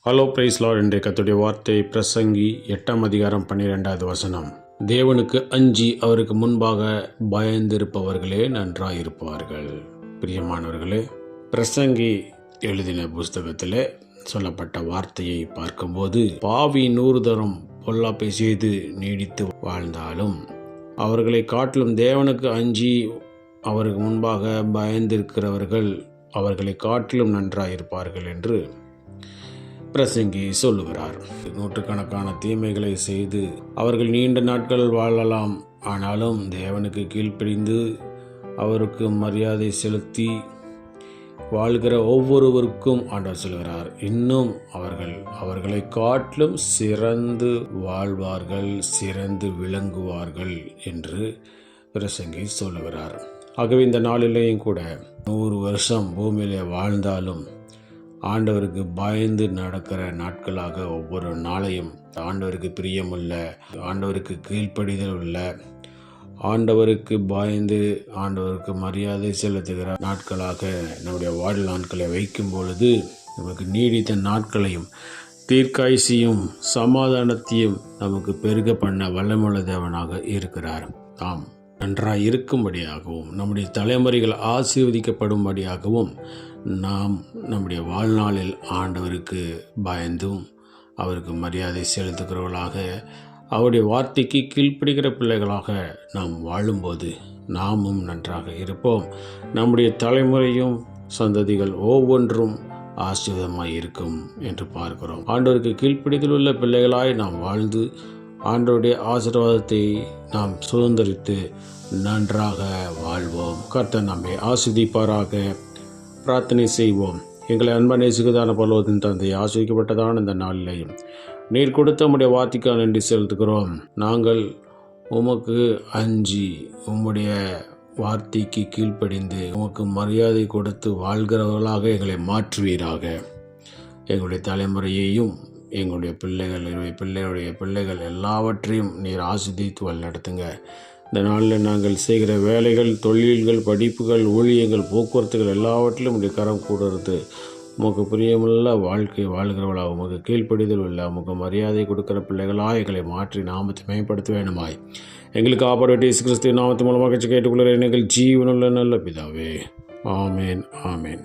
Hello price Lord. இன்றைய கர்த்தருடைய வார்த்தை பிரசங்கி 8ஆம் அதிகாரம் 12வது வசனம். தேவனுக்கு அஞ்சி அவருக்கு முன்பாக பயந்திருப்பவர்களே நன்றாயிருப்பார்கள். பிரியமானவர்களே, பிரசங்கி எழுதின புஸ்தகத்தில் சொல்லப்பட்ட வார்த்தையை பார்க்கும்போது, பாவி 100 தரம் பொல்லாப்பை செய்து நீடித்து வாழ்ந்தாலும் அவர்களை காட்டிலும் தேவனுக்கு அஞ்சி அவருக்கு முன்பாக பயந்திருக்கிறவர்கள் அவர்களை காட்டிலும் நன்றாயிருப்பார்கள் என்று பிரசங்கி சொல்லுகிறார். நூற்றுக்கணக்கான தீமைகளை செய்து அவர்கள் நீண்ட நாட்கள் வாழலாம். ஆனாலும் தேவனுக்கு கீழ்ப்படிந்து அவருக்கு மரியாதை செலுத்தி வாழ்கிற ஒவ்வொருவருக்கும் ஆண்டவர் சொல்கிறார், இன்னும் அவர்களை காட்டிலும் சிறந்து வாழ்வார்கள், சிறந்து விளங்குவார்கள் என்று பிரசங்கி சொல்லுகிறார். ஆகவே இந்த நாளிலேயும் கூட 100 வருஷம் பூமியிலே வாழ்ந்தாலும் ஆண்டவருக்கு பயந்து நடக்கிற நாட்களாக ஒவ்வொரு நாளையும் ஆண்டவருக்கு பிரியமுள்ள, ஆண்டவருக்கு கீழ்ப்படிதல் உள்ள, ஆண்டவருக்கு பயந்து ஆண்டவருக்கு மரியாதை செலுத்துகிற நாட்களாக நம்முடைய வாழ் நாட்களை வைக்கும் பொழுது நமக்கு நீடித்த நாட்களையும் தீர்க்காயுசையும் சமாதானத்தையும் நமக்கு பெருக பண்ண வல்லமையுள்ள தேவனாக இருக்கிறார். ஆம், நன்றாக இருக்கும்படியாகவும் நம்முடைய தலைமுறைகள் ஆசீர்வதிக்கப்படும்படியாகவும் நாம் நம்முடைய வாழ்நாளில் ஆண்டவருக்கு பயந்தும் அவருக்கு மரியாதை செலுத்துகிறவர்களாக, அவருடைய வார்த்தைக்கு கீழ்ப்படுகிற பிள்ளைகளாக நாம் வாழும்போது நாமும் நன்றாக இருப்போம். நம்முடைய தலைமுறையும் சந்ததிகள் ஒவ்வொன்றும் ஆசீர்வாதமாய் இருக்கும் என்று பார்க்கிறோம். ஆண்டவருக்கு கீழ்ப்படிதல் உள்ள பிள்ளைகளாய் நாம் வாழ்ந்து ஆண்டவருடைய ஆசீர்வாதத்தை நாம் சுதந்திரித்து நன்றாக வாழ்வோம். கர்த்தர் நம்மை ஆசீர்வதிப்பாராக. பிரார்த்தனை செய்வோம். எங்களை அன்பா நேசிக்கிறதான பரலோகத்தின் தந்தை, ஆசீர்வதிக்கப்பட்டதான இந்த நாளிலேயும் நீர் கொடுத்த உம்முடைய வார்த்தைக்காக நன்றி செலுத்துகிறோம். நாங்கள் உமக்கு அஞ்சி உம்முடைய வார்த்தைக்கு கீழ்ப்படிந்து உமக்கு மரியாதை கொடுத்து வாழ்கிறவர்களாக எங்களை மாற்றுவீராக. எங்களுடைய தலைமுறையையும் எங்களுடைய பிள்ளைகள் எல்லாவற்றையும் நீர் ஆசீர்வதித்து வழிநடத்துங்க. இந்த நாளில் நாங்கள் செய்கிற வேலைகள், தொழில்கள், படிப்புகள், ஊழியங்கள், போக்குவரத்துகள் எல்லாவற்றிலும் உடைய கரம் கூட இருந்து உமக்கு பிரியமுள்ள வாழ்க்கை வாழ்கிறவர்களாக, உமக்கு கீழ்ப்படிதல் உள்ள, உமக்கு மரியாதை கொடுக்கிற பிள்ளைகளாக எங்களை மாற்றி நாமத்தை மேம்படுத்த வேண்டுமாய் எங்களுக்கு ஆப்பர்வேட் இயேசு கிறிஸ்துவின் நாமத்து மூலமாக கேட்டுக்கொள்கிற எங்கள் ஜீவனுள்ள நல்ல பிதாவே. ஆமேன், ஆமேன்.